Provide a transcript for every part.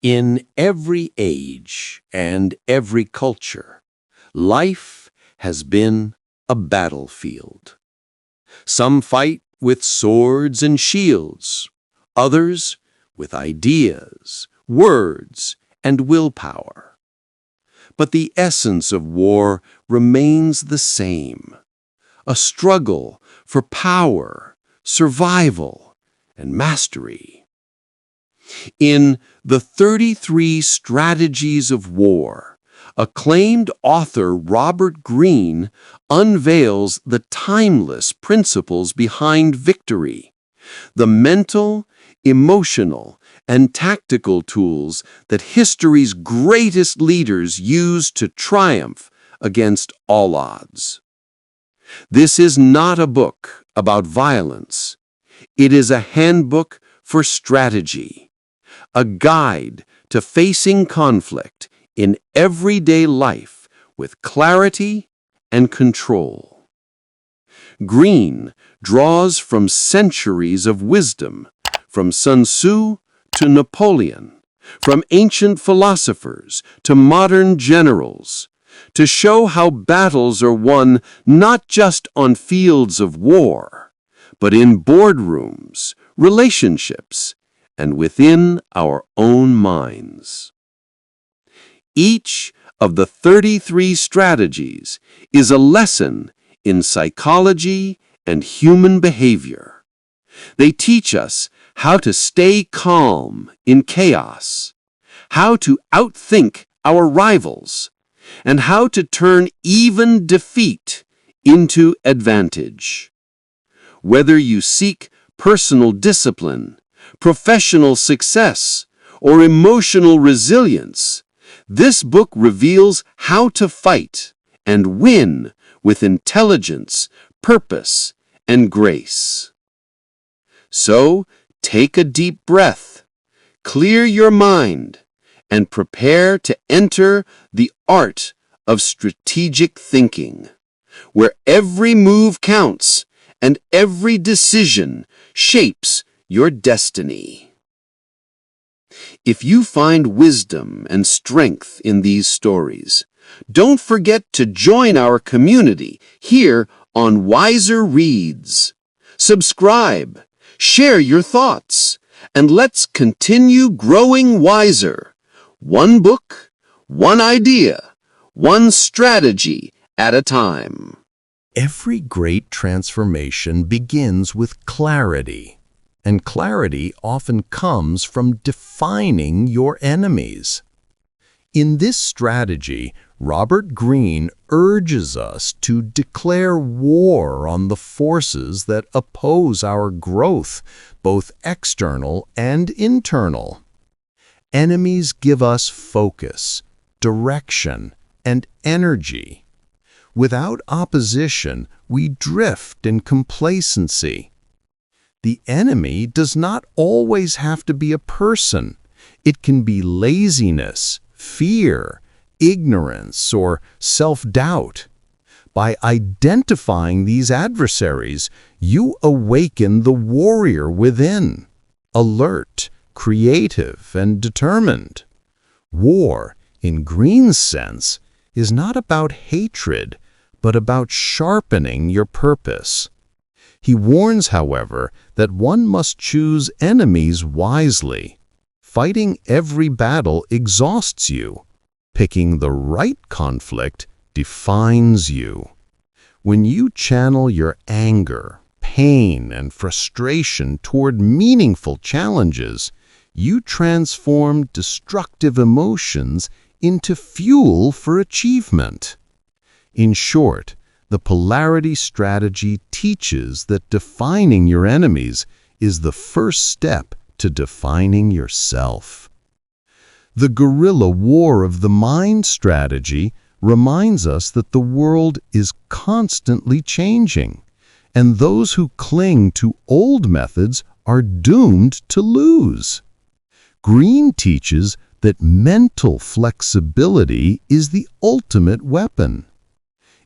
In every age and every culture, life has been a battlefield. Some fight with swords and shields, others with ideas, words, and willpower. But the essence of war remains the same: a struggle for power, survival, and mastery. In The 33 Strategies of War, acclaimed author Robert Greene unveils the timeless principles behind victory, the mental, emotional, and tactical tools that history's greatest leaders used to triumph against all odds. This is not a book about violence. It is a handbook for strategy, a guide to facing conflict in everyday life with clarity and control. Greene draws from centuries of wisdom, from Sun Tzu to Napoleon, from ancient philosophers to modern generals, to show how battles are won not just on fields of war, but in boardrooms, relationships, and within our own minds. Each of the 33 strategies is a lesson in psychology and human behavior. They teach us how to stay calm in chaos, how to outthink our rivals, and how to turn even defeat into advantage. Whether you seek personal discipline, professional success, or emotional resilience, this book reveals how to fight and win with intelligence, purpose, and grace. So, take a deep breath, clear your mind, and prepare to enter the art of strategic thinking, where every move counts and every decision shapes your destiny. If you find wisdom and strength in these stories, don't forget to join our community here on Wiser Reads. Subscribe, share your thoughts, and let's continue growing wiser. One book, one idea, one strategy at a time. Every great transformation begins with clarity, and clarity often comes from defining your enemies. In this strategy, Robert Greene urges us to declare war on the forces that oppose our growth, both external and internal. Enemies give us focus, direction, and energy. Without opposition, we drift in complacency. The enemy does not always have to be a person. It can be laziness, fear, ignorance, or self-doubt. By identifying these adversaries, you awaken the warrior within, alert, creative, and determined. War, in Greene's sense, is not about hatred, but about sharpening your purpose. He warns, however, that one must choose enemies wisely. Fighting every battle exhausts you. Picking the right conflict defines you. When you channel your anger, pain, and frustration toward meaningful challenges, you transform destructive emotions into fuel for achievement. In short, the polarity strategy teaches that defining your enemies is the first step to defining yourself. The guerrilla war of the mind strategy reminds us that the world is constantly changing, and those who cling to old methods are doomed to lose. Greene teaches that mental flexibility is the ultimate weapon.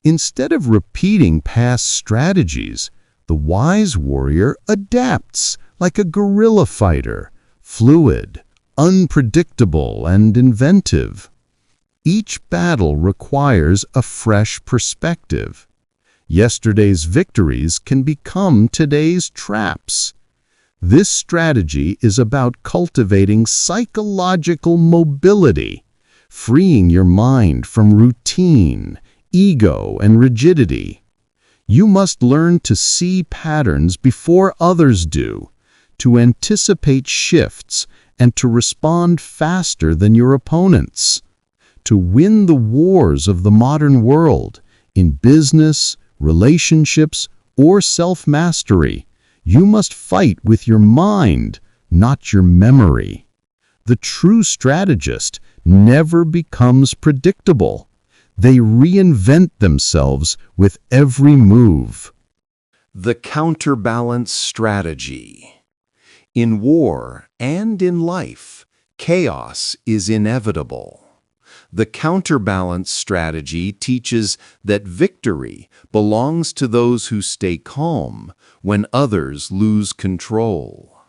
Instead of repeating past strategies, the wise warrior adapts like a guerrilla fighter, fluid, unpredictable and inventive. Each battle requires a fresh perspective. Yesterday's victories can become today's traps. This strategy is about cultivating psychological mobility, freeing your mind from routine, ego, and rigidity. You must learn to see patterns before others do, to anticipate shifts, and to respond faster than your opponents. To win the wars of the modern world, in business, relationships, or self-mastery, you must fight with your mind, not your memory. The true strategist never becomes predictable. They reinvent themselves with every move. The counterbalance strategy. In war and in life, chaos is inevitable. The counterbalance strategy teaches that victory belongs to those who stay calm when others lose control.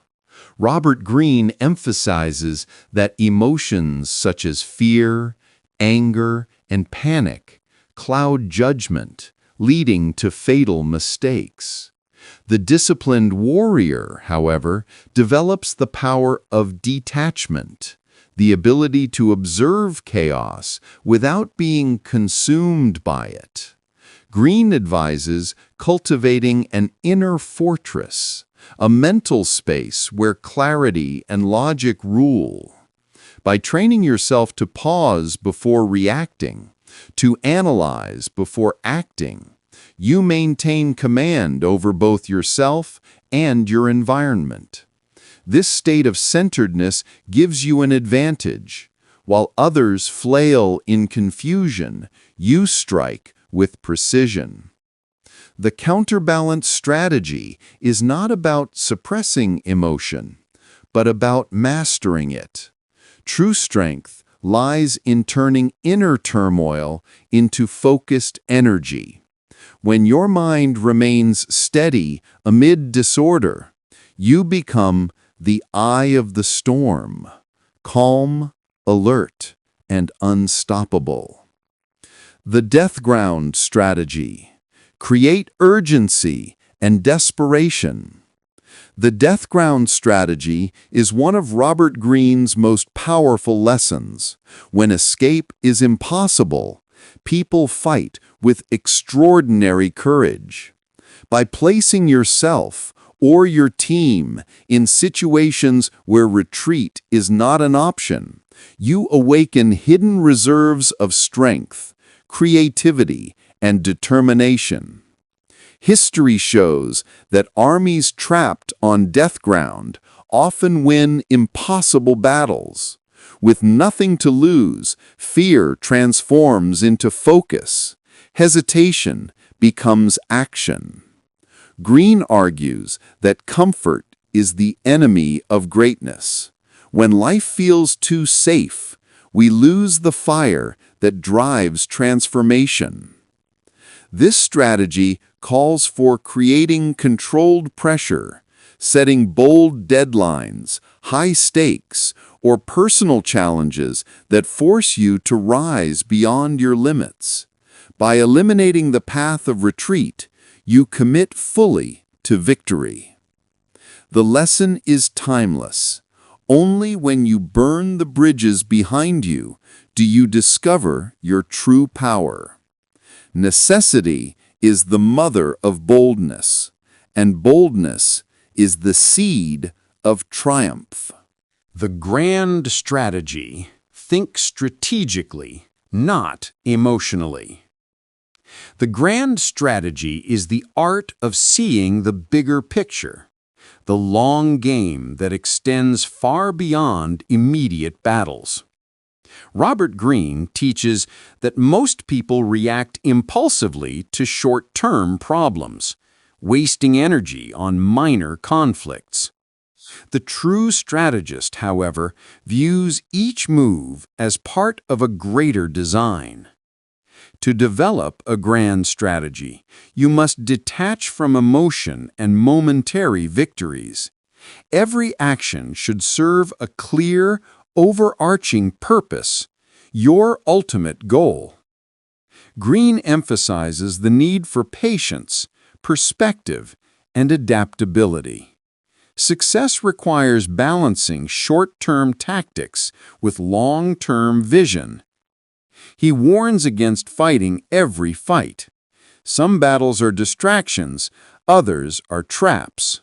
Robert Greene emphasizes that emotions such as fear, anger, and panic cloud judgment, leading to fatal mistakes. The disciplined warrior, however, develops the power of detachment, the ability to observe chaos without being consumed by it. Greene advises cultivating an inner fortress, a mental space where clarity and logic rule. By training yourself to pause before reacting, to analyze before acting, you maintain command over both yourself and your environment. This state of centeredness gives you an advantage. While others flail in confusion, you strike with precision. The counterbalance strategy is not about suppressing emotion, but about mastering it. True strength lies in turning inner turmoil into focused energy. When your mind remains steady amid disorder, you become the eye of the storm, calm, alert, and unstoppable. The death ground strategy. Create urgency and desperation. The death ground strategy is one of Robert Greene's most powerful lessons. When escape is impossible, people fight with extraordinary courage. By placing yourself or your team in situations where retreat is not an option, you awaken hidden reserves of strength, creativity, and determination. History shows that armies trapped on death ground often win impossible battles. With nothing to lose, fear transforms into focus. Hesitation becomes action. Greene argues that comfort is the enemy of greatness. When life feels too safe, we lose the fire that drives transformation. This strategy calls for creating controlled pressure, setting bold deadlines, high stakes, or personal challenges that force you to rise beyond your limits. By eliminating the path of retreat, you commit fully to victory. The lesson is timeless. Only when you burn the bridges behind you do you discover your true power. Necessity is the mother of boldness, and boldness is the seed of triumph. The grand strategy. Think strategically, not emotionally. The grand strategy is the art of seeing the bigger picture, the long game that extends far beyond immediate battles. Robert Greene teaches that most people react impulsively to short-term problems, wasting energy on minor conflicts. The true strategist, however, views each move as part of a greater design. To develop a grand strategy, you must detach from emotion and momentary victories. Every action should serve a clear, overarching purpose, your ultimate goal. Greene emphasizes the need for patience, perspective, and adaptability. Success requires balancing short-term tactics with long-term vision. He warns against fighting every fight. Some battles are distractions, others are traps.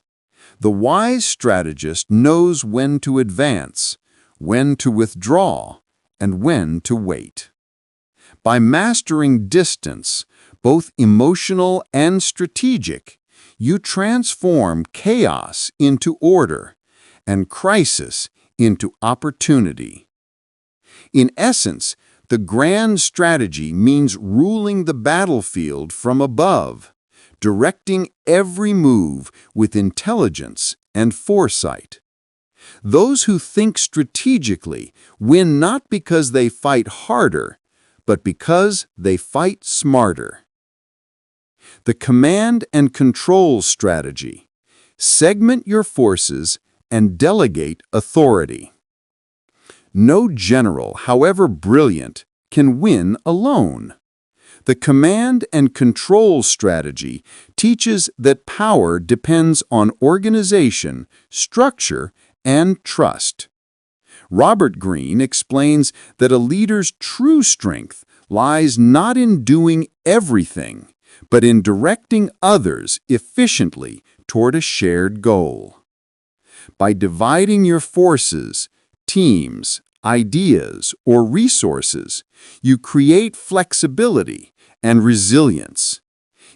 The wise strategist knows when to advance, when to withdraw, and when to wait. By mastering distance, both emotional and strategic, you transform chaos into order and crisis into opportunity. In essence, the grand strategy means ruling the battlefield from above, directing every move with intelligence and foresight. Those who think strategically win not because they fight harder, but because they fight smarter. The command and control strategy. Segment your forces and delegate authority. No general, however brilliant, can win alone. The command and control strategy teaches that power depends on organization, structure, and trust. Robert Greene explains that a leader's true strength lies not in doing everything, but in directing others efficiently toward a shared goal. By dividing your forces, teams, ideas, or resources, you create flexibility and resilience.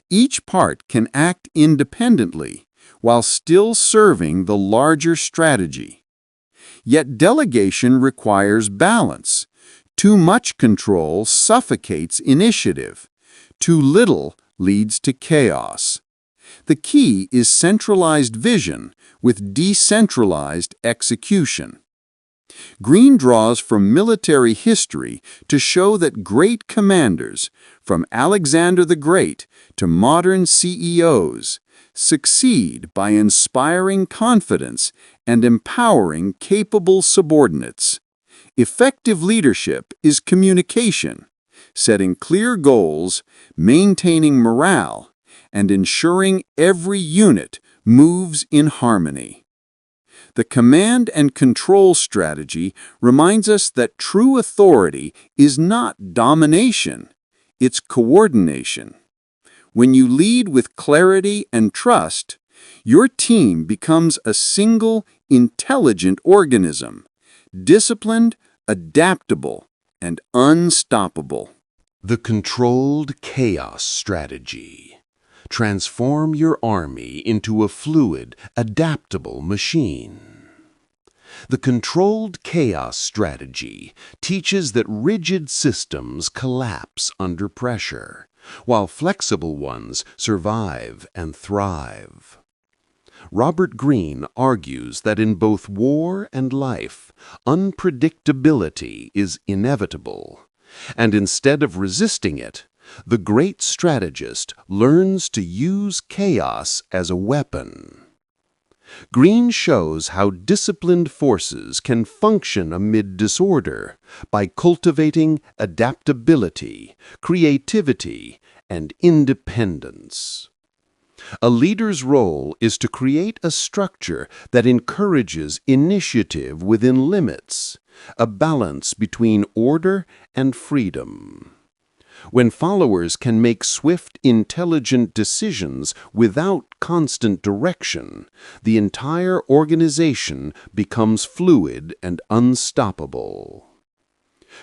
Each part can act independently while still serving the larger strategy. Yet delegation requires balance. Too much control suffocates initiative. Too little leads to chaos. The key is centralized vision with decentralized execution. Greene draws from military history to show that great commanders, from Alexander the Great to modern CEOs, succeed by inspiring confidence and empowering capable subordinates. Effective leadership is communication, setting clear goals, maintaining morale, and ensuring every unit moves in harmony. The command and control strategy reminds us that true authority is not domination, it's coordination. When you lead with clarity and trust, your team becomes a single, intelligent organism, disciplined, adaptable, and unstoppable. The controlled chaos strategy. Transform your army into a fluid, adaptable machine. The controlled chaos strategy teaches that rigid systems collapse under pressure, while flexible ones survive and thrive. Robert Greene argues that in both war and life, unpredictability is inevitable, and instead of resisting it, the great strategist learns to use chaos as a weapon. Greene shows how disciplined forces can function amid disorder by cultivating adaptability, creativity, and independence. A leader's role is to create a structure that encourages initiative within limits, a balance between order and freedom. When followers can make swift, intelligent decisions without constant direction, the entire organization becomes fluid and unstoppable.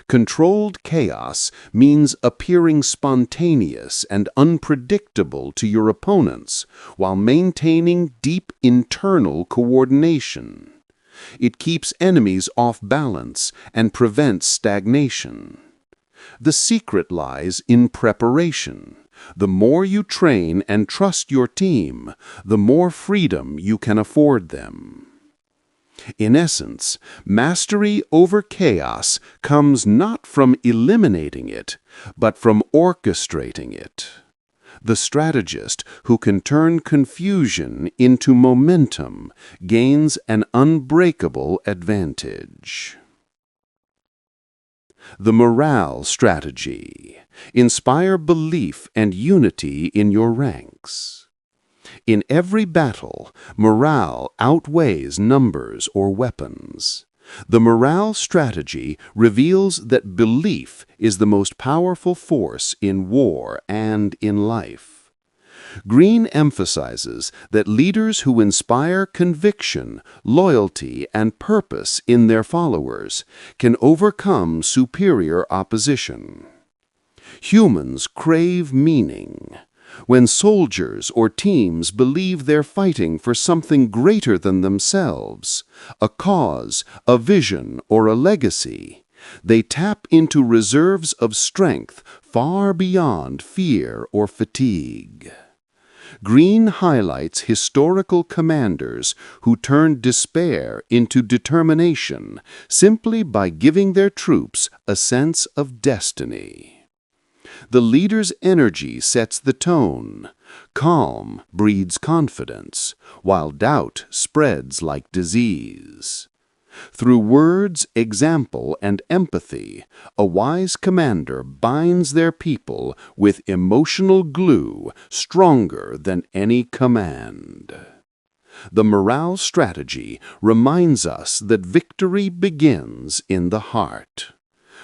Controlled chaos means appearing spontaneous and unpredictable to your opponents while maintaining deep internal coordination. It keeps enemies off balance and prevents stagnation. The secret lies in preparation. The more you train and trust your team, the more freedom you can afford them. In essence, mastery over chaos comes not from eliminating it, but from orchestrating it. The strategist who can turn confusion into momentum gains an unbreakable advantage. The morale strategy. Inspire belief and unity in your ranks. In every battle, morale outweighs numbers or weapons. The morale strategy reveals that belief is the most powerful force in war and in life. Greene emphasizes that leaders who inspire conviction, loyalty, and purpose in their followers can overcome superior opposition. Humans crave meaning. When soldiers or teams believe they're fighting for something greater than themselves, a cause, a vision, or a legacy, they tap into reserves of strength far beyond fear or fatigue. Greene highlights historical commanders who turned despair into determination simply by giving their troops a sense of destiny. The leader's energy sets the tone. Calm breeds confidence, while doubt spreads like disease. Through words, example, and empathy, a wise commander binds their people with emotional glue stronger than any command. The morale strategy reminds us that victory begins in the heart.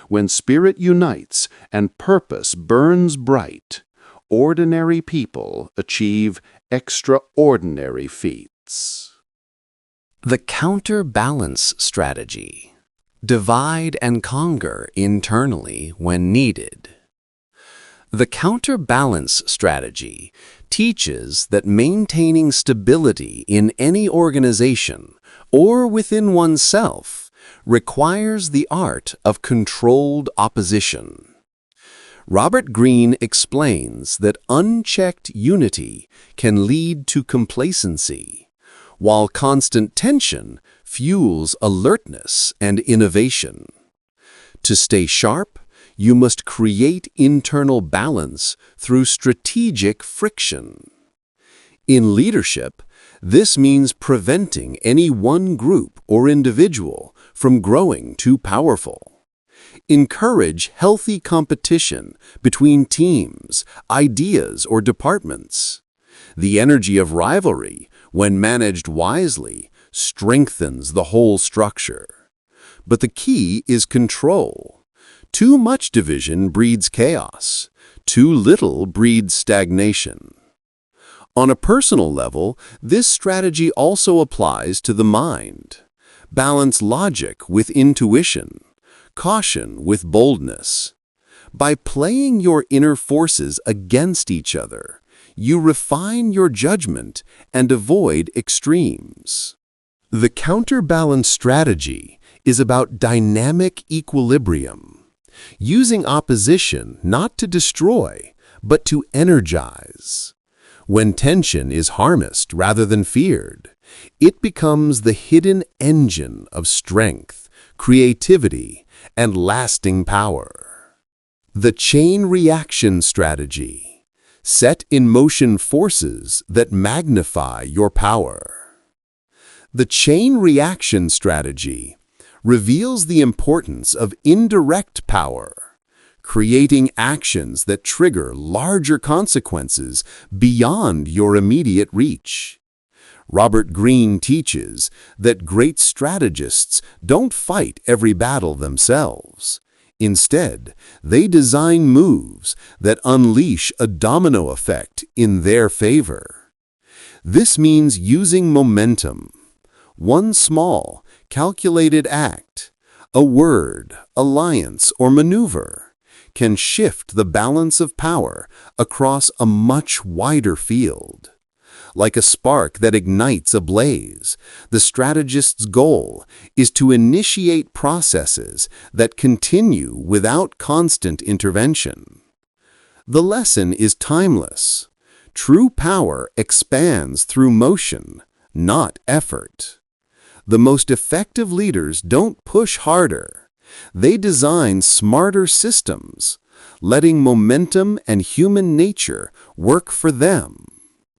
When spirit unites and purpose burns bright, ordinary people achieve extraordinary feats. The counterbalance strategy. Divide and conquer internally when needed. The counterbalance strategy teaches that maintaining stability in any organization or within oneself requires the art of controlled opposition. Robert Greene explains that unchecked unity can lead to complacency, while constant tension fuels alertness and innovation. To stay sharp, you must create internal balance through strategic friction. In leadership, this means preventing any one group or individual from growing too powerful. Encourage healthy competition between teams, ideas, or departments. The energy of rivalry, when managed wisely, strengthens the whole structure. But the key is control. Too much division breeds chaos. Too little breeds stagnation. On a personal level, this strategy also applies to the mind. Balance logic with intuition, caution with boldness. By playing your inner forces against each other, you refine your judgment and avoid extremes. The counterbalance strategy is about dynamic equilibrium, using opposition not to destroy, but to energize. When tension is harnessed rather than feared, it becomes the hidden engine of strength, creativity, and lasting power. The chain reaction strategy. Set in motion forces that magnify your power. The chain reaction strategy reveals the importance of indirect power, creating actions that trigger larger consequences beyond your immediate reach. Robert Greene teaches that great strategists don't fight every battle themselves. Instead, they design moves that unleash a domino effect in their favor. This means using momentum. One small, calculated act, a word, alliance, or maneuver, can shift the balance of power across a much wider field. Like a spark that ignites a blaze, the strategist's goal is to initiate processes that continue without constant intervention. The lesson is timeless. True power expands through motion, not effort. The most effective leaders don't push harder. They design smarter systems, letting momentum and human nature work for them.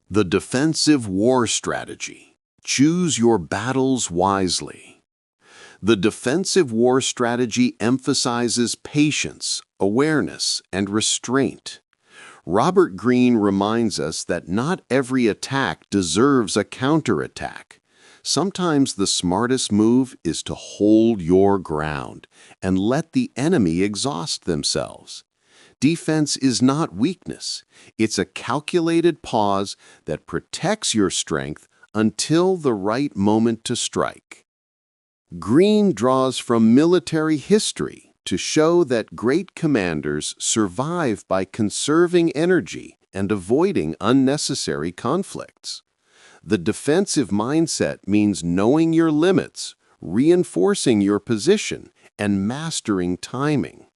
The defensive war strategy. Choose your battles wisely. The defensive war strategy emphasizes patience, awareness, and restraint. Robert Greene reminds us that not every attack deserves a counterattack. Sometimes the smartest move is to hold your ground and let the enemy exhaust themselves. Defense is not weakness. It's a calculated pause that protects your strength until the right moment to strike. Greene draws from military history to show that great commanders survive by conserving energy and avoiding unnecessary conflicts. The defensive mindset means knowing your limits, reinforcing your position, and mastering timing.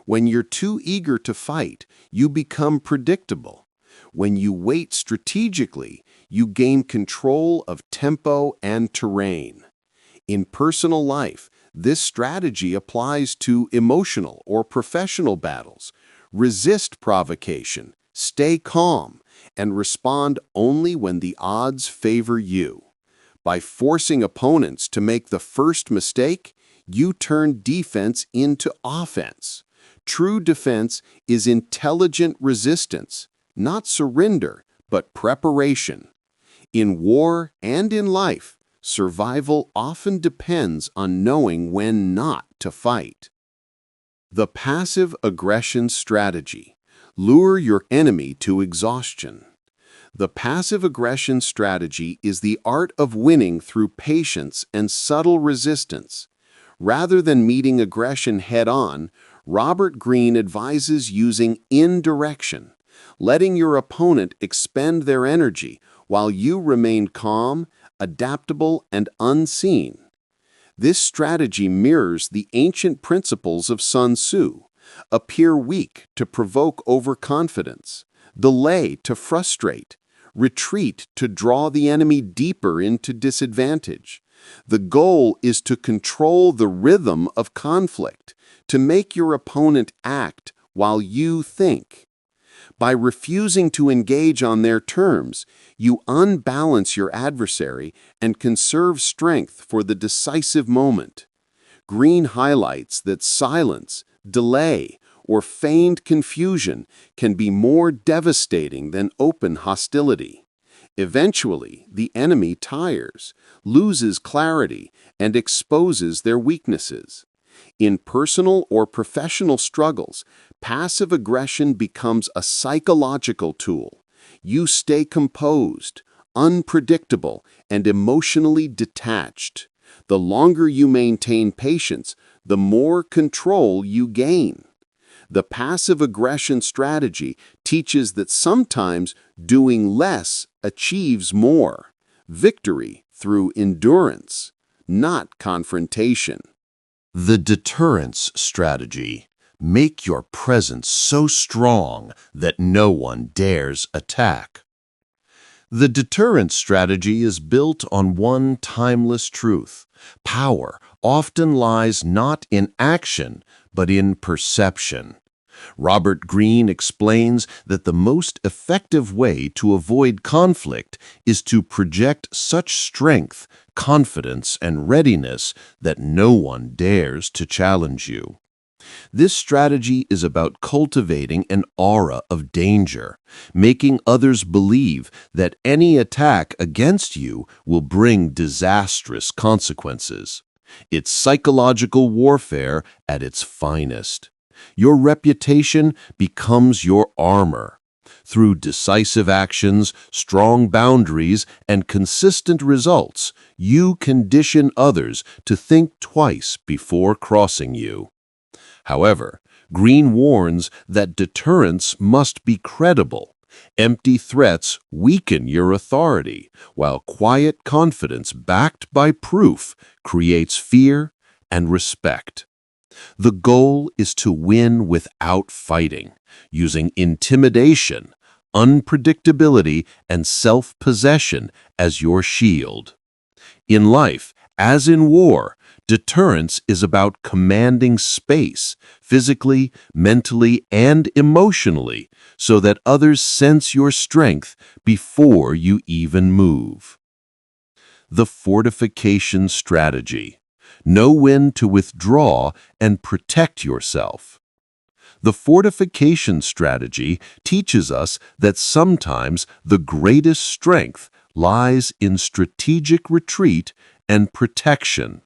When you're too eager to fight, you become predictable. When you wait strategically, you gain control of tempo and terrain. In personal life, this strategy applies to emotional or professional battles. Resist provocation, stay calm, and respond only when the odds favor you. By forcing opponents to make the first mistake, you turn defense into offense. True defense is intelligent resistance, not surrender, but preparation. In war and in life, survival often depends on knowing when not to fight. The passive aggression strategy. Lure your enemy to exhaustion. The passive aggression strategy is the art of winning through patience and subtle resistance. Rather than meeting aggression head-on, Robert Greene advises using indirection, letting your opponent expend their energy while you remain calm, adaptable, and unseen. This strategy mirrors the ancient principles of Sun Tzu: appear weak to provoke overconfidence, delay to frustrate, retreat to draw the enemy deeper into disadvantage. The goal is to control the rhythm of conflict, to make your opponent act while you think. By refusing to engage on their terms, you unbalance your adversary and conserve strength for the decisive moment. Greene highlights that silence, delay, or feigned confusion can be more devastating than open hostility. Eventually, the enemy tires, loses clarity, and exposes their weaknesses. In personal or professional struggles, passive aggression becomes a psychological tool. You stay composed, unpredictable, and emotionally detached. The longer you maintain patience, the more control you gain. The passive aggression strategy teaches that sometimes doing less achieves more. Victory through endurance, not confrontation. The deterrence strategy. Make your presence so strong that no one dares attack. The deterrence strategy is built on one timeless truth. Power often lies not in action, but in perception. Robert Greene explains that the most effective way to avoid conflict is to project such strength, confidence, and readiness that no one dares to challenge you. This strategy is about cultivating an aura of danger, making others believe that any attack against you will bring disastrous consequences. It's psychological warfare at its finest. Your reputation becomes your armor. Through decisive actions, strong boundaries, and consistent results, you condition others to think twice before crossing you. However, Greene warns that deterrence must be credible. Empty threats weaken your authority, while quiet confidence backed by proof creates fear and respect. The goal is to win without fighting, using intimidation, unpredictability, and self-possession as your shield. In life, as in war, deterrence is about commanding space, physically, mentally, and emotionally, so that others sense your strength before you even move. The fortification strategy. Know when to withdraw and protect yourself. The fortification strategy teaches us that sometimes the greatest strength lies in strategic retreat and protection.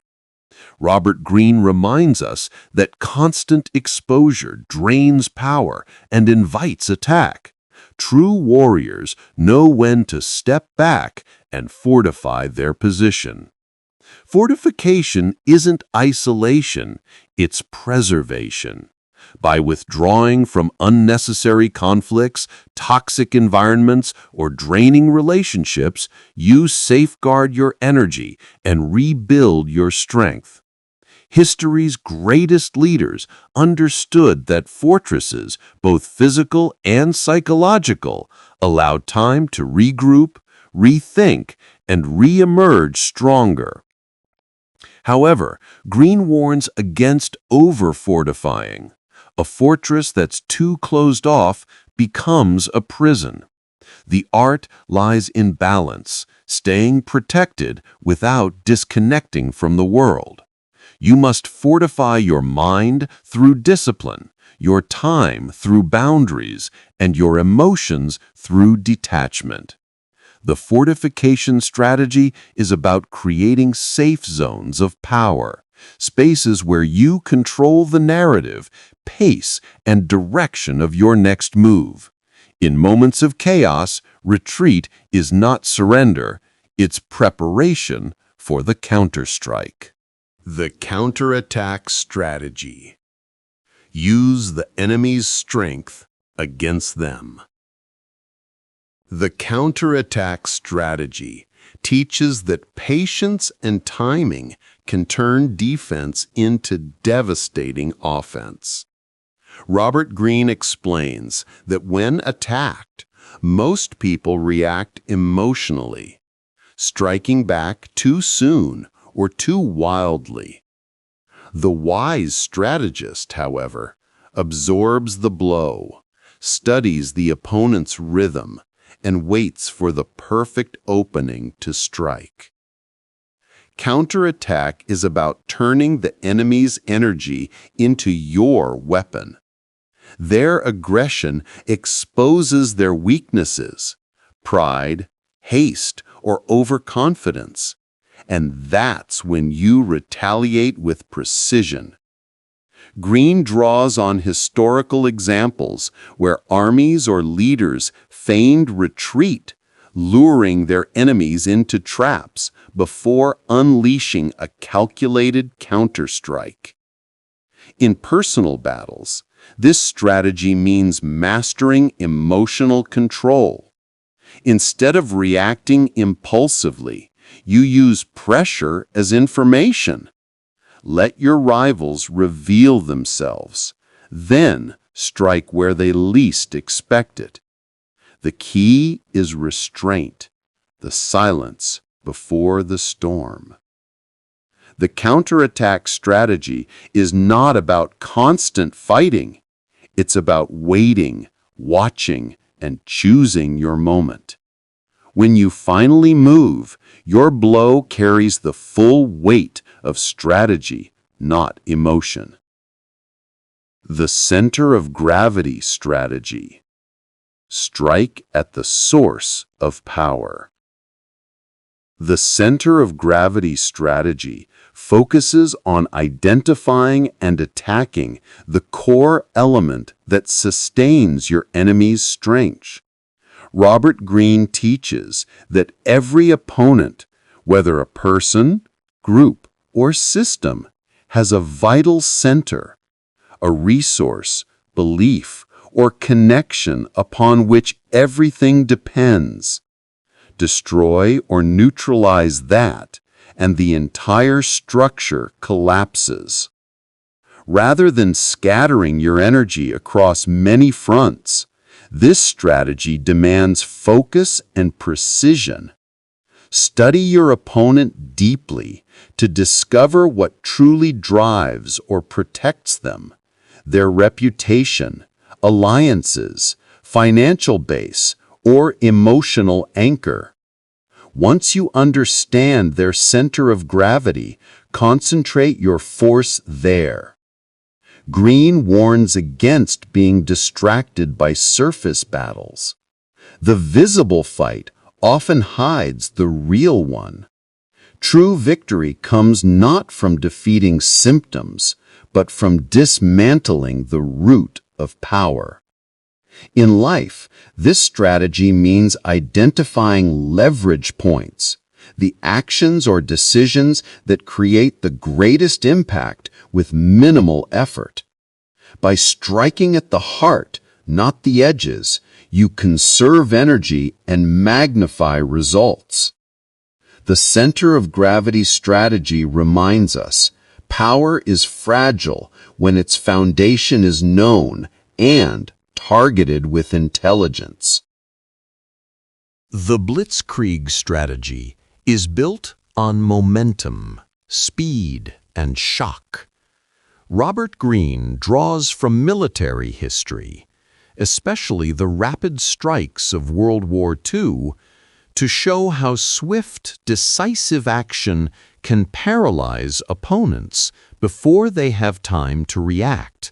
Robert Greene reminds us that constant exposure drains power and invites attack. True warriors know when to step back and fortify their position. Fortification isn't isolation, it's preservation. By withdrawing from unnecessary conflicts, toxic environments, or draining relationships, you safeguard your energy and rebuild your strength. History's greatest leaders understood that fortresses, both physical and psychological, allowed time to regroup, rethink, and re-emerge stronger. However, Greene warns against over-fortifying. A fortress that's too closed off becomes a prison. The art lies in balance, staying protected without disconnecting from the world. You must fortify your mind through discipline, your time through boundaries, and your emotions through detachment. The fortification strategy is about creating safe zones of power, spaces where you control the narrative, pace, and direction of your next move. In moments of chaos, retreat is not surrender, it's preparation for the counterstrike. The counterattack strategy. Use the enemy's strength against them. The counterattack strategy teaches that patience and timing can turn defense into devastating offense. Robert Greene explains that when attacked, most people react emotionally, striking back too soon or too wildly. The wise strategist, however, absorbs the blow, studies the opponent's rhythm, and waits for the perfect opening to strike. Counterattack is about turning the enemy's energy into your weapon. Their aggression exposes their weaknesses, pride, haste, or overconfidence, and that's when you retaliate with precision. Greene draws on historical examples where armies or leaders feigned retreat, luring their enemies into traps before unleashing a calculated counterstrike. In personal battles, this strategy means mastering emotional control. Instead of reacting impulsively, you use pressure as information. Let your rivals reveal themselves, then strike where they least expect it. The key is restraint, the silence before the storm. The counterattack strategy is not about constant fighting. It's about waiting, watching, and choosing your moment. When you finally move, your blow carries the full weight of strategy, not emotion. The center of gravity strategy. Strike at the source of power. The center of gravity strategy focuses on identifying and attacking the core element that sustains your enemy's strength. Robert Greene teaches that every opponent, whether a person, group, or system, has a vital center, a resource, belief, or connection upon which everything depends. Destroy or neutralize that, and the entire structure collapses. Rather than scattering your energy across many fronts, this strategy demands focus and precision. Study your opponent deeply to discover what truly drives or protects them, their reputation, alliances, financial base, or emotional anchor. Once you understand their center of gravity, Concentrate your force there. Greene warns against being distracted by surface battles. The visible fight often hides the real one. True victory comes not from defeating symptoms, but from dismantling the root of power. In life, this strategy means identifying leverage points, the actions or decisions that create the greatest impact with minimal effort. By striking at the heart, not the edges, you conserve energy and magnify results. The center of gravity strategy reminds us, power is fragile when its foundation is known and targeted with intelligence. The blitzkrieg strategy is built on momentum, speed, and shock. Robert Greene draws from military history, especially the rapid strikes of World War II, to show how swift, decisive action can paralyze opponents before they have time to react.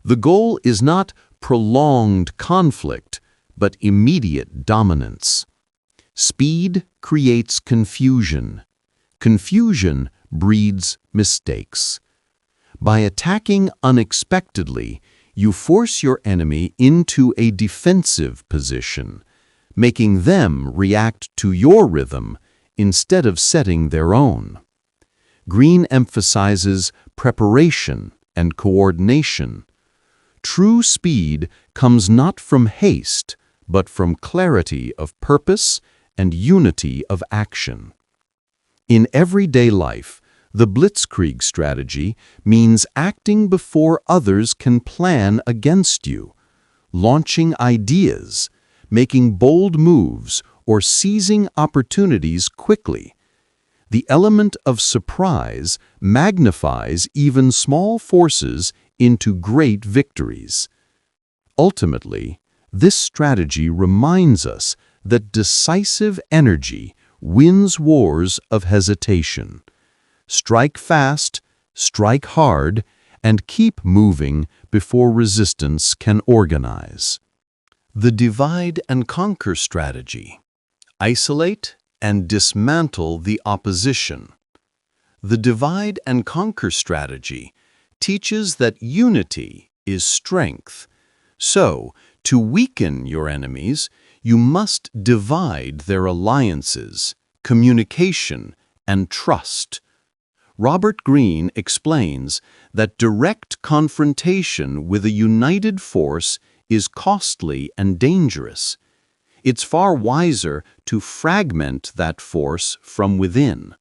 The goal is not prolonged conflict, but immediate dominance. Speed creates confusion. Confusion breeds mistakes. By attacking unexpectedly, you force your enemy into a defensive position, making them react to your rhythm instead of setting their own. Greene emphasizes preparation and coordination. True speed comes not from haste, but from clarity of purpose and unity of action. In everyday life, the blitzkrieg strategy means acting before others can plan against you, launching ideas, making bold moves, or seizing opportunities quickly. The element of surprise magnifies even small forces into great victories. Ultimately, this strategy reminds us that decisive energy wins wars of hesitation. Strike fast, strike hard, and keep moving before resistance can organize. The divide and conquer strategy. Isolate and dismantle the opposition. The divide and conquer strategy teaches that unity is strength. So, to weaken your enemies, you must divide their alliances, communication, and trust. Robert Greene explains that direct confrontation with a united force is costly and dangerous. It's far wiser to fragment that force from within.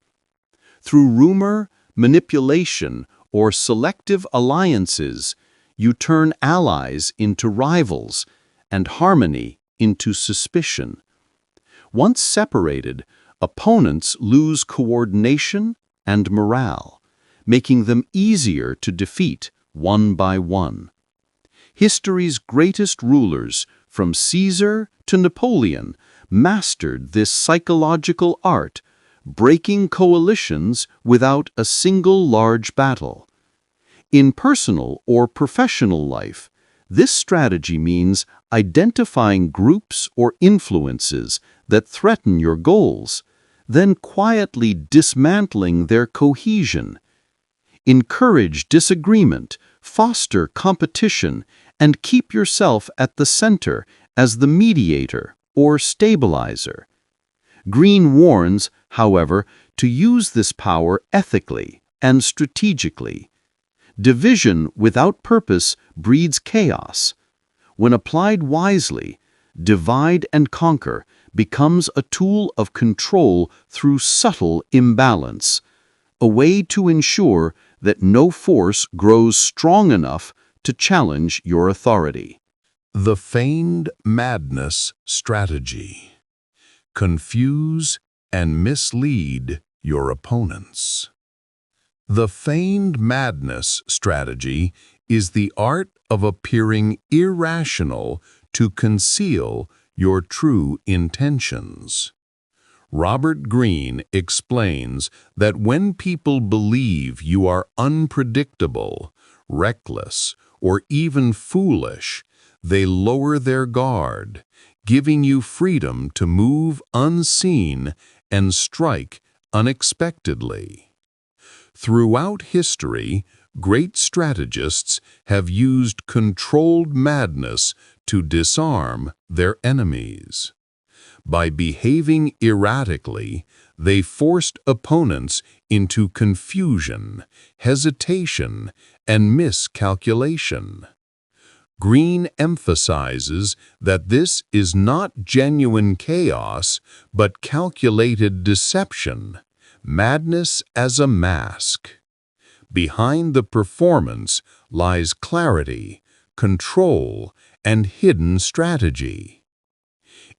Through rumor, manipulation, or selective alliances, you turn allies into rivals and harmony into suspicion. Once separated, opponents lose coordination and morale, making them easier to defeat one by one. History's greatest rulers, from Caesar to Napoleon, mastered this psychological art, breaking coalitions without a single large battle. In personal or professional life, this strategy means identifying groups or influences that threaten your goals, then quietly dismantling their cohesion. Encourage disagreement, foster competition, and keep yourself at the center as the mediator or stabilizer. Greene warns, however, to use this power ethically and strategically. Division without purpose breeds chaos. When applied wisely, divide and conquer becomes a tool of control through subtle imbalance, a way to ensure that no force grows strong enough to challenge your authority. The feigned madness strategy. Confuse and mislead your opponents. The feigned madness strategy is the art of appearing irrational to conceal your true intentions. Robert Greene explains that when people believe you are unpredictable, reckless, or even foolish, they lower their guard, giving you freedom to move unseen and strike unexpectedly. Throughout history, great strategists have used controlled madness to disarm their enemies. By behaving erratically, they forced opponents into confusion, hesitation, and miscalculation. Greene emphasizes that this is not genuine chaos, but calculated deception, madness as a mask. Behind the performance lies clarity, control, and hidden strategy.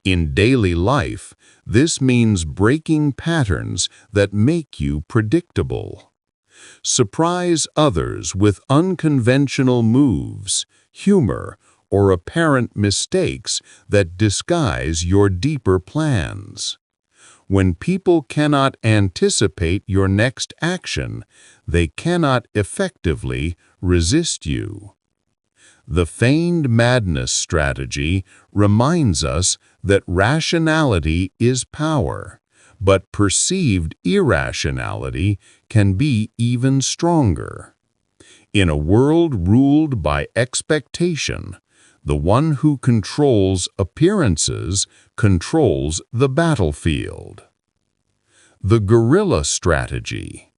In daily life, this means breaking patterns that make you predictable. Surprise others with unconventional moves, humor, or apparent mistakes that disguise your deeper plans. When people cannot anticipate your next action, they cannot effectively resist you. The feigned madness strategy reminds us that rationality is power, but perceived irrationality can be even stronger. In a world ruled by expectation, the one who controls appearances controls the battlefield. The guerrilla strategy: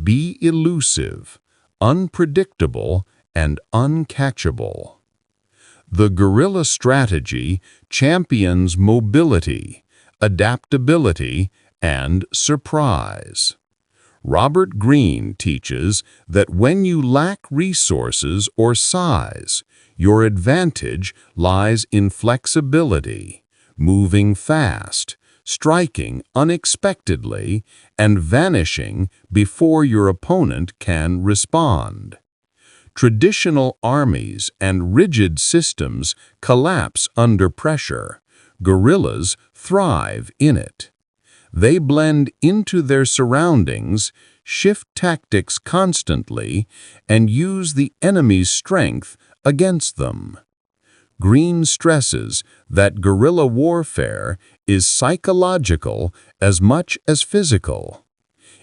be elusive, unpredictable, and uncatchable. The guerrilla strategy champions mobility, adaptability, and surprise. Robert Greene teaches that when you lack resources or size, your advantage lies in flexibility, moving fast, striking unexpectedly, and vanishing before your opponent can respond. Traditional armies and rigid systems collapse under pressure. Guerrillas thrive in it. They blend into their surroundings, shift tactics constantly, and use the enemy's strength against them. Greene stresses that guerrilla warfare is psychological as much as physical.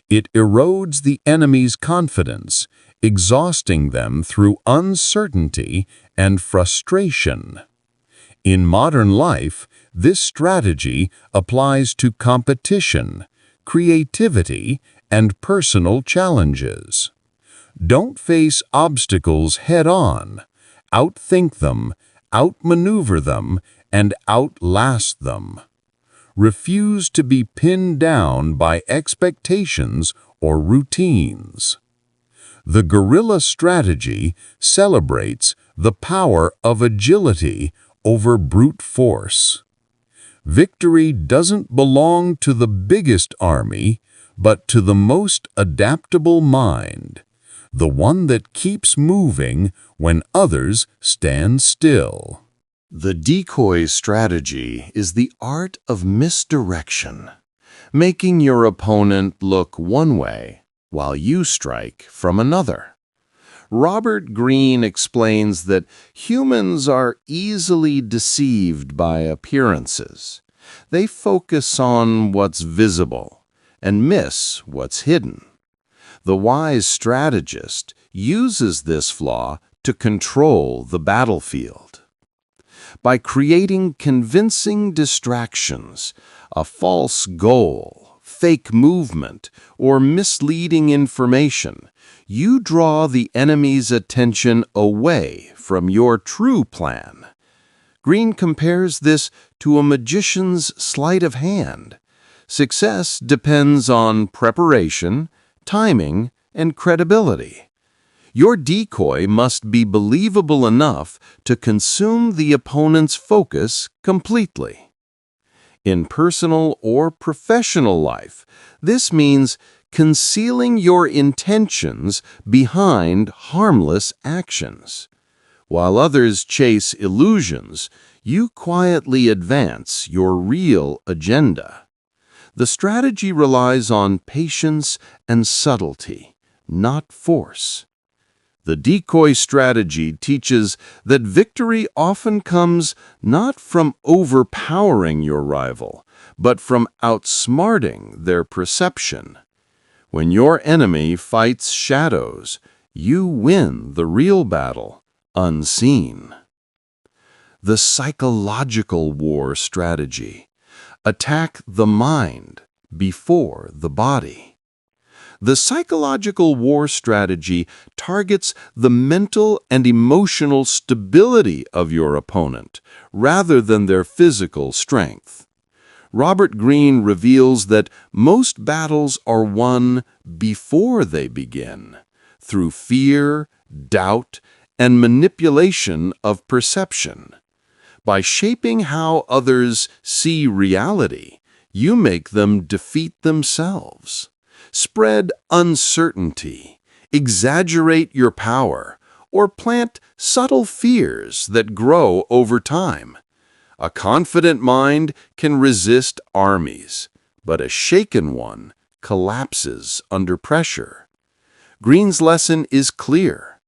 It erodes the enemy's confidence, exhausting them through uncertainty and frustration. In modern life, this strategy applies to competition, creativity, and personal challenges. Don't face obstacles head-on. Outthink them, outmaneuver them, and outlast them. Refuse to be pinned down by expectations or routines. The guerrilla strategy celebrates the power of agility over brute force. Victory doesn't belong to the biggest army, but to the most adaptable mind, the one that keeps moving when others stand still. The decoy strategy is the art of misdirection, making your opponent look one way while you strike from another. Robert Greene explains that humans are easily deceived by appearances. They focus on what's visible and miss what's hidden. The wise strategist uses this flaw to control the battlefield. By creating convincing distractions, a false goal, fake movement, or misleading information, you draw the enemy's attention away from your true plan. Greene compares this to a magician's sleight of hand. Success depends on preparation, timing, and credibility. Your decoy must be believable enough to consume the opponent's focus completely. In personal or professional life, this means concealing your intentions behind harmless actions. While others chase illusions, you quietly advance your real agenda. The strategy relies on patience and subtlety, not force. The decoy strategy teaches that victory often comes not from overpowering your rival, but from outsmarting their perception. When your enemy fights shadows, you win the real battle, unseen. The psychological war strategy. Attack the mind before the body. The psychological war strategy targets the mental and emotional stability of your opponent rather than their physical strength. Robert Greene reveals that most battles are won before they begin, through fear, doubt, and manipulation of perception. By shaping how others see reality, you make them defeat themselves. Spread uncertainty, exaggerate your power, or plant subtle fears that grow over time. A confident mind can resist armies, but a shaken one collapses under pressure. Greene's lesson is clear.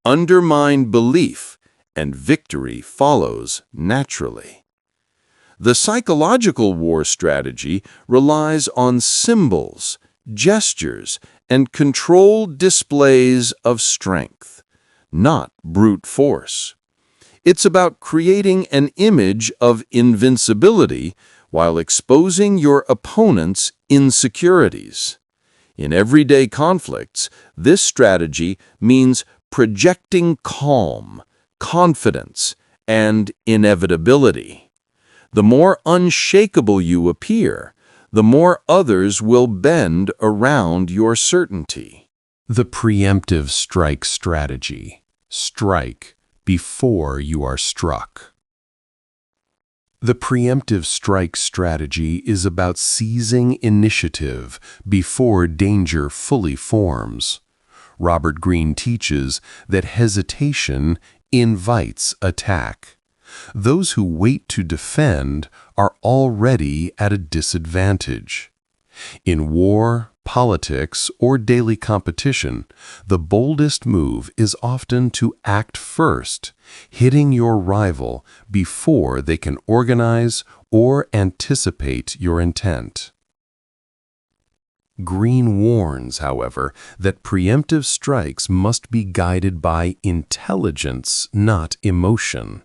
Undermine belief, and victory follows naturally. The psychological war strategy relies on symbols, gestures, and controlled displays of strength, not brute force. It's about creating an image of invincibility while exposing your opponent's insecurities. In everyday conflicts, this strategy means projecting calm, confidence, and inevitability. The more unshakable you appear, the more others will bend around your certainty. The preemptive strike strategy. Strike before you are struck. The preemptive strike strategy is about seizing initiative before danger fully forms. Robert Greene teaches that hesitation invites attack. Those who wait to defend are already at a disadvantage. In war, politics, or daily competition, the boldest move is often to act first, hitting your rival before they can organize or anticipate your intent. Greene warns, however, that preemptive strikes must be guided by intelligence, not emotion.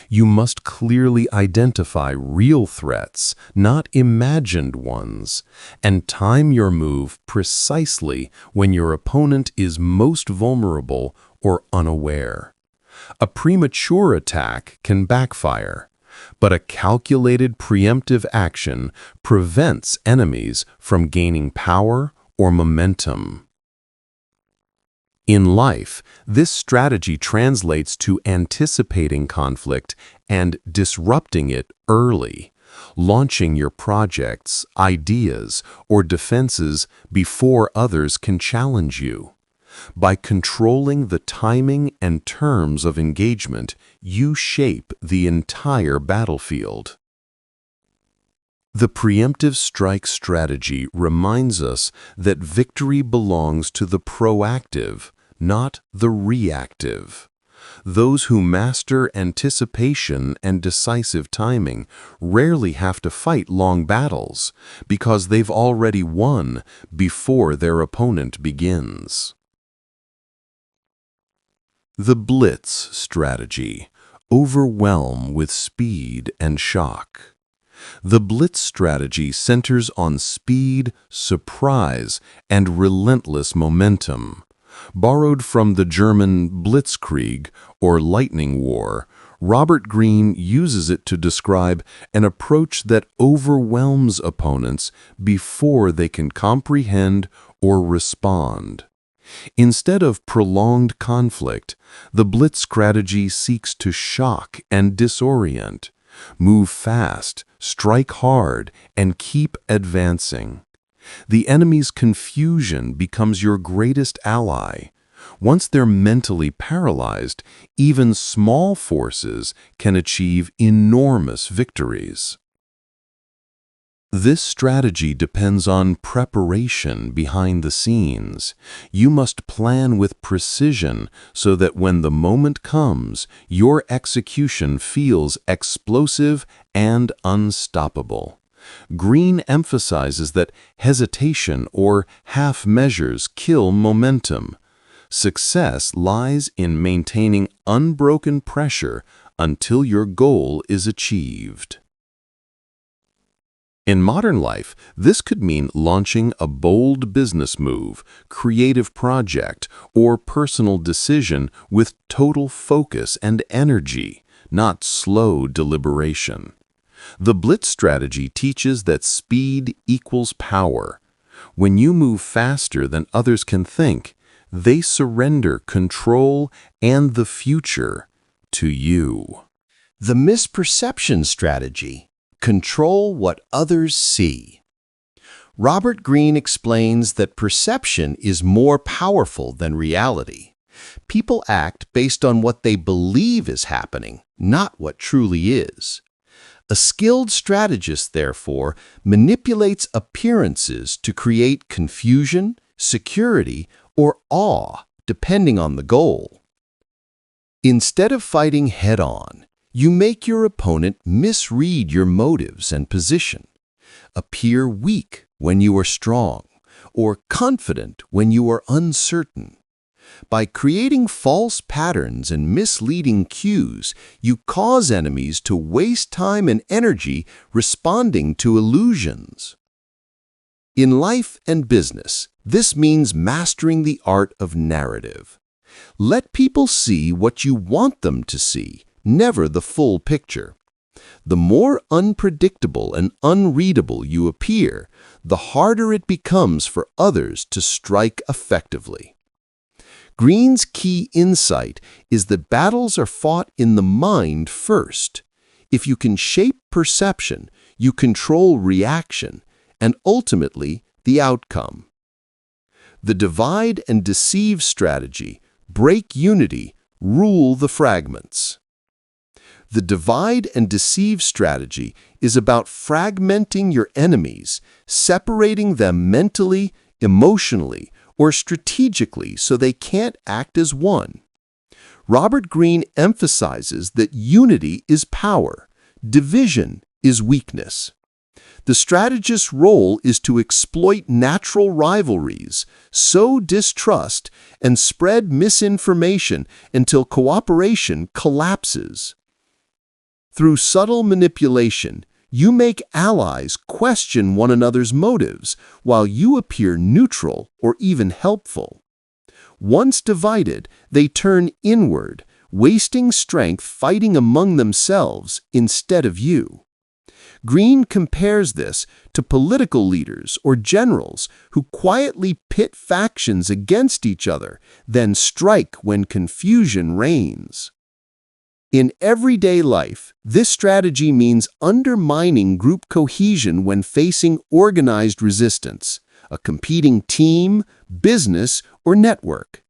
You must clearly identify real threats, not imagined ones, and time your move precisely when your opponent is most vulnerable or unaware. A premature attack can backfire, but a calculated preemptive action prevents enemies from gaining power or momentum. In life, this strategy translates to anticipating conflict and disrupting it early, launching your projects, ideas, or defenses before others can challenge you. By controlling the timing and terms of engagement, you shape the entire battlefield. The preemptive strike strategy reminds us that victory belongs to the proactive, not the reactive. Those who master anticipation and decisive timing rarely have to fight long battles because they've already won before their opponent begins. The blitz strategy. Overwhelm with speed and shock. The blitz strategy centers on speed, surprise, and relentless momentum. Borrowed from the German Blitzkrieg, or lightning war, Robert Greene uses it to describe an approach that overwhelms opponents before they can comprehend or respond. Instead of prolonged conflict, the blitz strategy seeks to shock and disorient. Move fast, strike hard, and keep advancing. The enemy's confusion becomes your greatest ally. Once they're mentally paralyzed, even small forces can achieve enormous victories. This strategy depends on preparation behind the scenes. You must plan with precision so that when the moment comes, your execution feels explosive and unstoppable. Greene emphasizes that hesitation or half measures kill momentum. Success lies in maintaining unbroken pressure until your goal is achieved. In modern life, this could mean launching a bold business move, creative project, or personal decision with total focus and energy, not slow deliberation. The Blitz strategy teaches that speed equals power. When you move faster than others can think, they surrender control and the future to you. The misperception strategy. Control what others see. Robert Greene explains that perception is more powerful than reality. People act based on what they believe is happening, not what truly is. A skilled strategist, therefore, manipulates appearances to create confusion, security, or awe, depending on the goal. Instead of fighting head-on, you make your opponent misread your motives and position, appear weak when you are strong, or confident when you are uncertain. By creating false patterns and misleading cues, you cause enemies to waste time and energy responding to illusions. In life and business, this means mastering the art of narrative. Let people see what you want them to see, never the full picture. The more unpredictable and unreadable you appear, the harder it becomes for others to strike effectively. Greene's key insight is that battles are fought in the mind first. If you can shape perception, you control reaction, and ultimately the outcome. The divide and deceive strategy, break unity, rule the fragments. The divide and deceive strategy is about fragmenting your enemies, separating them mentally, emotionally, or strategically so they can't act as one. Robert Greene emphasizes that unity is power, division is weakness. The strategist's role is to exploit natural rivalries, sow distrust, and spread misinformation until cooperation collapses. Through subtle manipulation, you make allies question one another's motives while you appear neutral or even helpful. Once divided, they turn inward, wasting strength fighting among themselves instead of you. Greene compares this to political leaders or generals who quietly pit factions against each other, then strike when confusion reigns. In everyday life, this strategy means undermining group cohesion when facing organized resistance, a competing team, business, or network.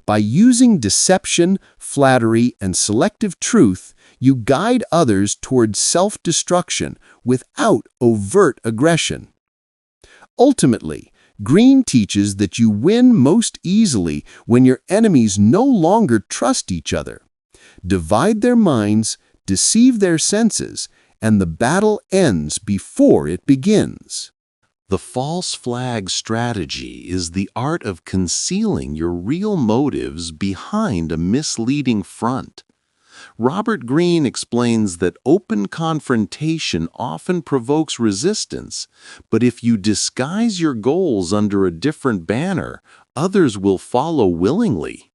By using deception, flattery, and selective truth, you guide others towards self-destruction without overt aggression. Ultimately, Greene teaches that you win most easily when your enemies no longer trust each other. Divide their minds, deceive their senses, and the battle ends before it begins. The false flag strategy is the art of concealing your real motives behind a misleading front. Robert Greene explains that open confrontation often provokes resistance, but if you disguise your goals under a different banner, others will follow willingly.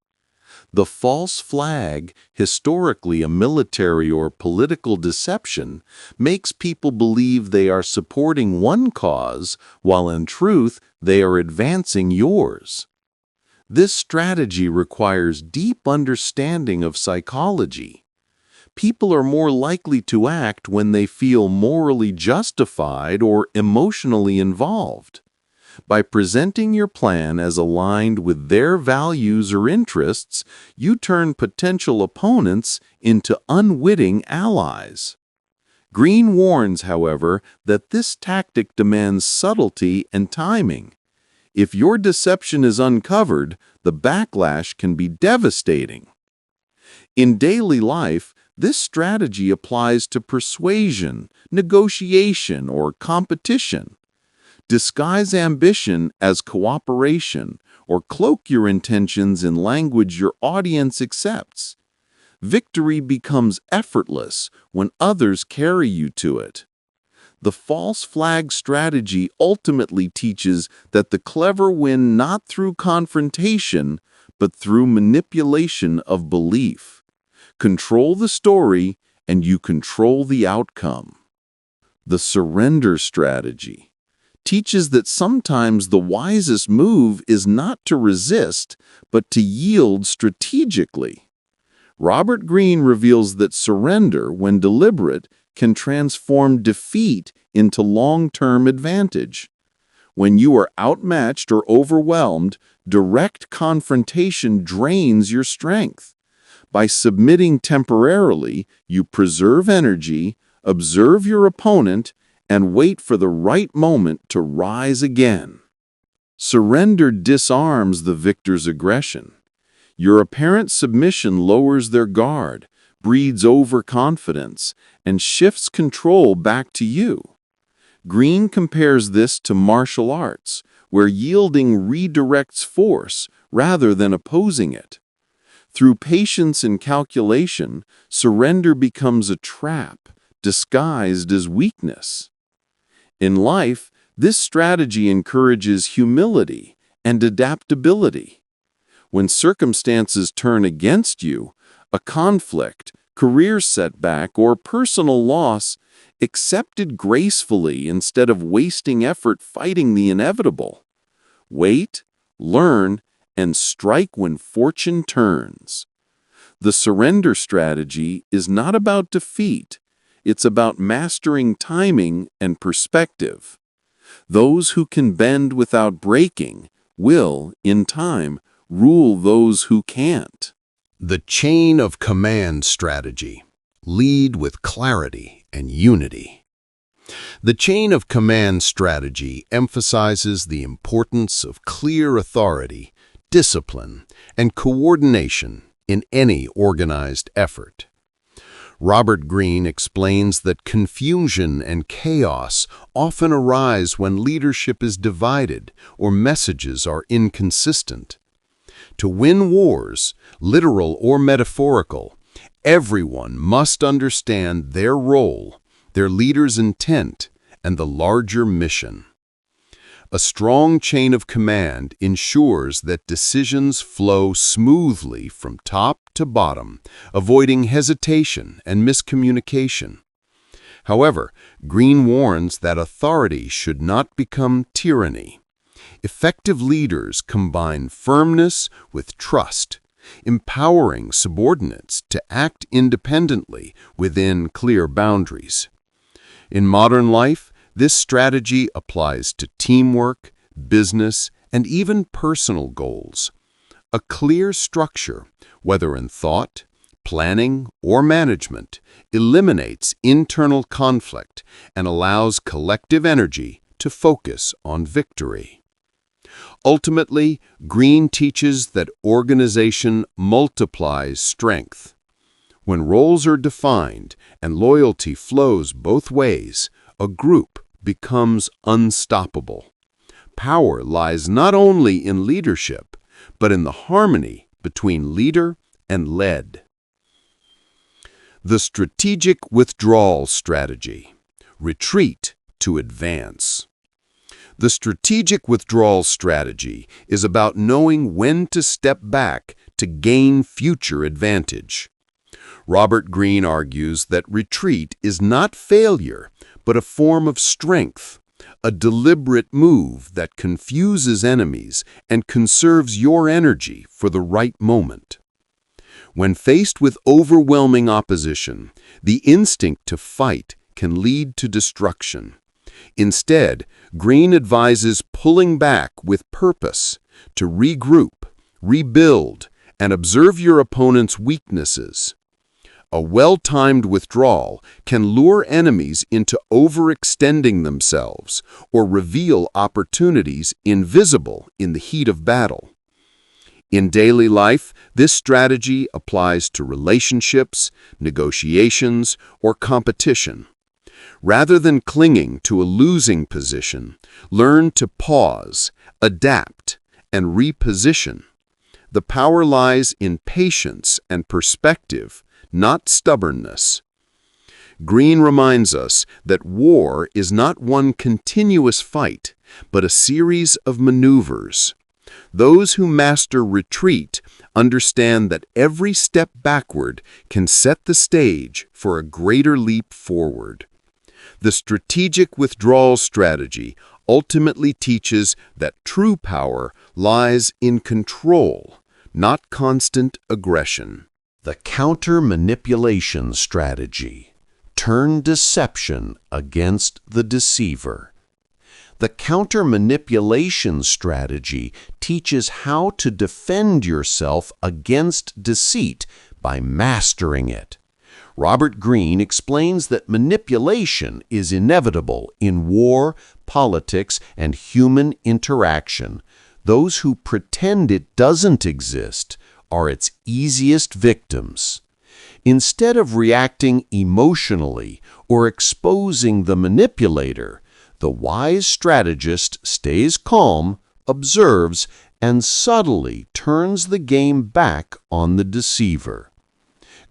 The false flag, historically a military or political deception, makes people believe they are supporting one cause while in truth they are advancing yours. This strategy requires deep understanding of psychology. People are more likely to act when they feel morally justified or emotionally involved. By presenting your plan as aligned with their values or interests, you turn potential opponents into unwitting allies. Greene warns, however, that this tactic demands subtlety and timing. If your deception is uncovered, the backlash can be devastating. In daily life, this strategy applies to persuasion, negotiation, or competition. Disguise ambition as cooperation, or cloak your intentions in language your audience accepts. Victory becomes effortless when others carry you to it. The false flag strategy ultimately teaches that the clever win not through confrontation, but through manipulation of belief. Control the story, and you control the outcome. The surrender strategy teaches that sometimes the wisest move is not to resist, but to yield strategically. Robert Greene reveals that surrender, when deliberate, can transform defeat into long-term advantage. When you are outmatched or overwhelmed, direct confrontation drains your strength. By submitting temporarily, you preserve energy, observe your opponent, and wait for the right moment to rise again. Surrender disarms the victor's aggression. Your apparent submission lowers their guard, breeds overconfidence, and shifts control back to you. Greene compares this to martial arts, where yielding redirects force rather than opposing it. Through patience and calculation, surrender becomes a trap, disguised as weakness. In life, this strategy encourages humility and adaptability. When circumstances turn against you, a conflict, career setback, or personal loss, accept it gracefully instead of wasting effort fighting the inevitable. Wait, learn, and strike when fortune turns. The surrender strategy is not about defeat. It's about mastering timing and perspective. Those who can bend without breaking will, in time, rule those who can't. The chain of command strategy. Lead with clarity and unity. The chain of command strategy emphasizes the importance of clear authority, discipline, and coordination in any organized effort. Robert Greene explains that confusion and chaos often arise when leadership is divided or messages are inconsistent. To win wars, literal or metaphorical, everyone must understand their role, their leader's intent, and the larger mission. A strong chain of command ensures that decisions flow smoothly from top to bottom, avoiding hesitation and miscommunication. However, Greene warns that authority should not become tyranny. Effective leaders combine firmness with trust, empowering subordinates to act independently within clear boundaries. In modern life, this strategy applies to teamwork, business, and even personal goals. A clear structure, whether in thought, planning, or management, eliminates internal conflict and allows collective energy to focus on victory. Ultimately, Greene teaches that organization multiplies strength. When roles are defined and loyalty flows both ways, a group becomes unstoppable. Power lies not only in leadership, but in the harmony between leader and led. The strategic withdrawal strategy. Retreat to advance. The strategic withdrawal strategy is about knowing when to step back to gain future advantage. Robert Greene argues that retreat is not failure, but a form of strength, a deliberate move that confuses enemies and conserves your energy for the right moment. When faced with overwhelming opposition, the instinct to fight can lead to destruction. Instead, Greene advises pulling back with purpose to regroup, rebuild, and observe your opponent's weaknesses. A well-timed withdrawal can lure enemies into overextending themselves or reveal opportunities invisible in the heat of battle. In daily life, this strategy applies to relationships, negotiations, or competition. Rather than clinging to a losing position, learn to pause, adapt, and reposition. The power lies in patience and perspective, not stubbornness. Greene reminds us that war is not one continuous fight, but a series of maneuvers. Those who master retreat understand that every step backward can set the stage for a greater leap forward. The strategic withdrawal strategy ultimately teaches that true power lies in control, not constant aggression. The counter-manipulation strategy. Turn deception against the deceiver. The counter-manipulation strategy teaches how to defend yourself against deceit by mastering it. Robert Greene explains that manipulation is inevitable in war, politics, and human interaction. Those who pretend it doesn't exist are its easiest victims. Instead of reacting emotionally or exposing the manipulator, the wise strategist stays calm, observes, and subtly turns the game back on the deceiver.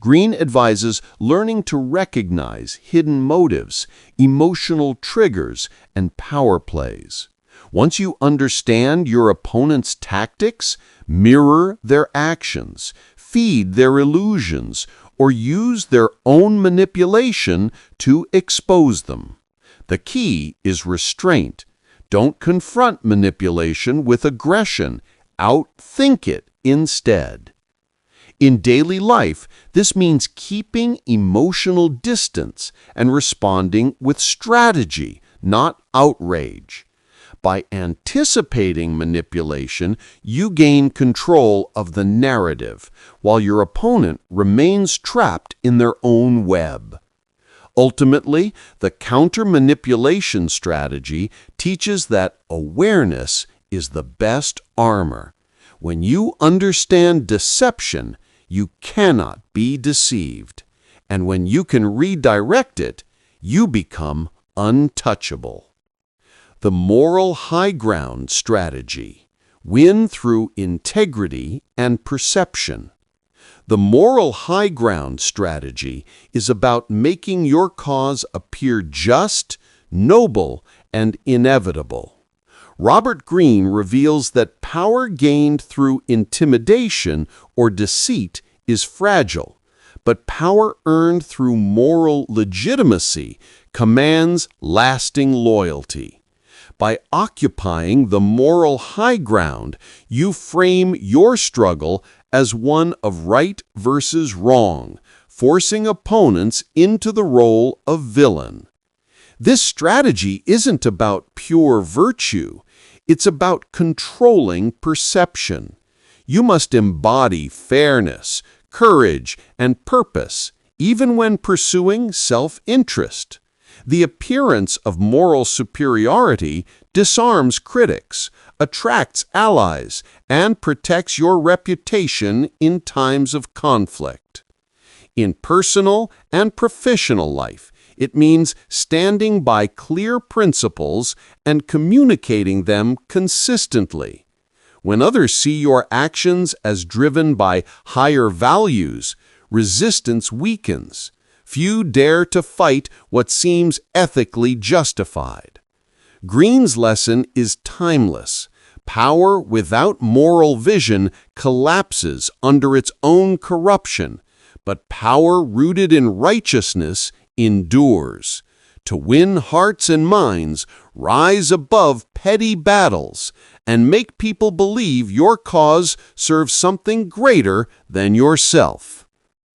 Greene advises learning to recognize hidden motives, emotional triggers, and power plays. Once you understand your opponent's tactics, mirror their actions, feed their illusions, or use their own manipulation to expose them. The key is restraint. Don't confront manipulation with aggression. Outthink it instead. In daily life, this means keeping emotional distance and responding with strategy, not outrage. By anticipating manipulation, you gain control of the narrative, while your opponent remains trapped in their own web. Ultimately, the counter-manipulation strategy teaches that awareness is the best armor. When you understand deception, you cannot be deceived. And when you can redirect it, you become untouchable. The moral high ground strategy. Win through integrity and perception. The moral high ground strategy is about making your cause appear just, noble, and inevitable. Robert Greene reveals that power gained through intimidation or deceit is fragile, but power earned through moral legitimacy commands lasting loyalty. By occupying the moral high ground, you frame your struggle as one of right versus wrong, forcing opponents into the role of villain. This strategy isn't about pure virtue. It's about controlling perception. You must embody fairness, courage, and purpose, even when pursuing self-interest. The appearance of moral superiority disarms critics, attracts allies, and protects your reputation in times of conflict. In personal and professional life, it means standing by clear principles and communicating them consistently. When others see your actions as driven by higher values, resistance weakens. Few dare to fight what seems ethically justified. Greene's lesson is timeless. Power without moral vision collapses under its own corruption, but power rooted in righteousness endures. To win hearts and minds, rise above petty battles and make people believe your cause serves something greater than yourself.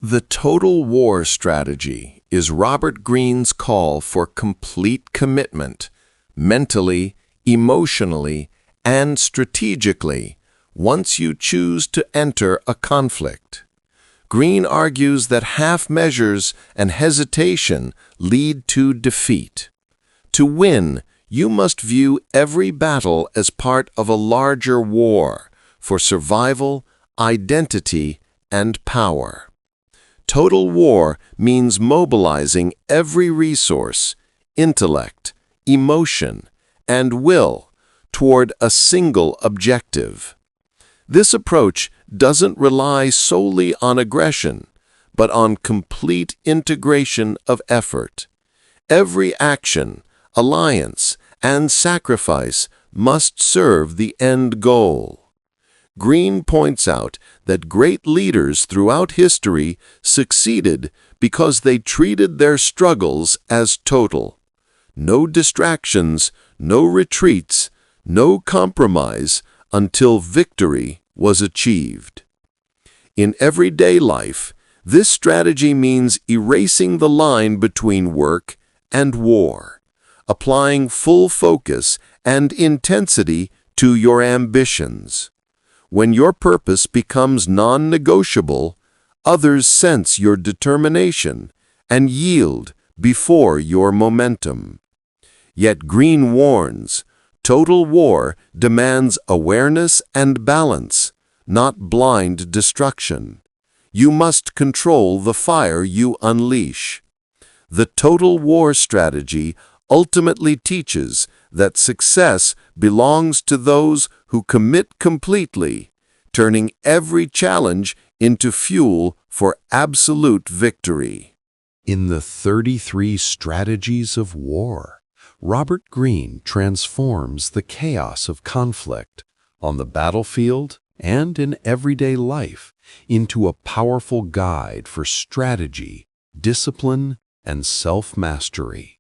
The total war strategy is Robert Greene's call for complete commitment, mentally, emotionally, and strategically, once you choose to enter a conflict. Greene argues that half measures and hesitation lead to defeat. To win, you must view every battle as part of a larger war for survival, identity, and power. Total war means mobilizing every resource, intellect, emotion, and will toward a single objective. This approach doesn't rely solely on aggression, but on complete integration of effort. Every action, alliance, and sacrifice must serve the end goal. Greene points out that great leaders throughout history succeeded because they treated their struggles as total. No distractions, no retreats, no compromise until victory was achieved. In everyday life, this strategy means erasing the line between work and war, applying full focus and intensity to your ambitions. When your purpose becomes non-negotiable, others sense your determination and yield before your momentum. Yet Greene warns, total war demands awareness and balance, not blind destruction. You must control the fire you unleash. The total war strategy ultimately teaches that success belongs to those who commit completely, turning every challenge into fuel for absolute victory. In the 33 Strategies of War, Robert Greene transforms the chaos of conflict on the battlefield and in everyday life into a powerful guide for strategy, discipline, and self-mastery.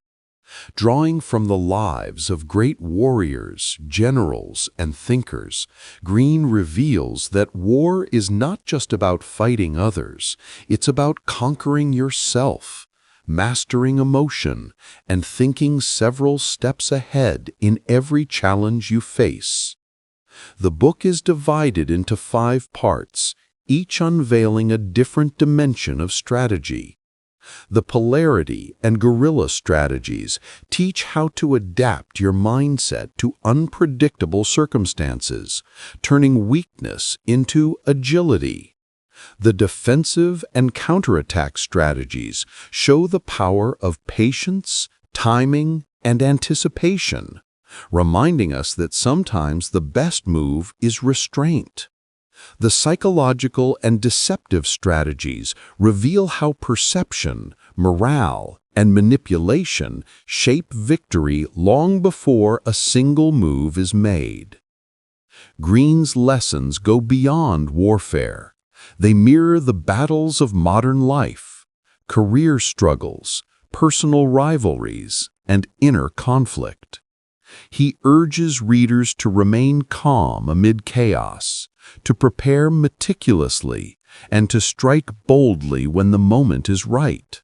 Drawing from the lives of great warriors, generals, and thinkers, Greene reveals that war is not just about fighting others, it's about conquering yourself, mastering emotion, and thinking several steps ahead in every challenge you face. The book is divided into 5 parts, each unveiling a different dimension of strategy. The polarity and guerrilla strategies teach how to adapt your mindset to unpredictable circumstances, turning weakness into agility. The defensive and counterattack strategies show the power of patience, timing, and anticipation, reminding us that sometimes the best move is restraint. The psychological and deceptive strategies reveal how perception, morale, and manipulation shape victory long before a single move is made. Greene's lessons go beyond warfare. They mirror the battles of modern life, career struggles, personal rivalries, and inner conflict. He urges readers to remain calm amid chaos, to prepare meticulously, and to strike boldly when the moment is right.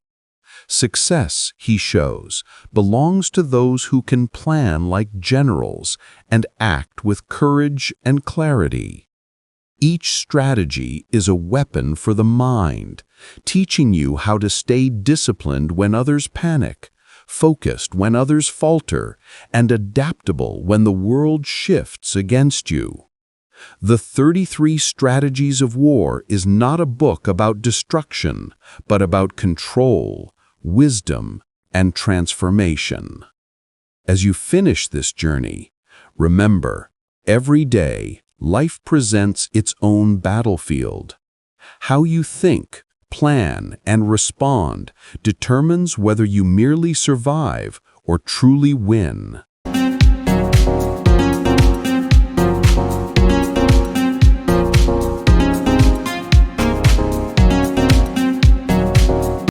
Success, he shows, belongs to those who can plan like generals and act with courage and clarity. Each strategy is a weapon for the mind, teaching you how to stay disciplined when others panic, focused when others falter, and adaptable when the world shifts against you. The 33 Strategies of War is not a book about destruction, but about control, wisdom, and transformation. As you finish this journey, remember, every day, life presents its own battlefield. How you think, plan, and respond determines whether you merely survive or truly win.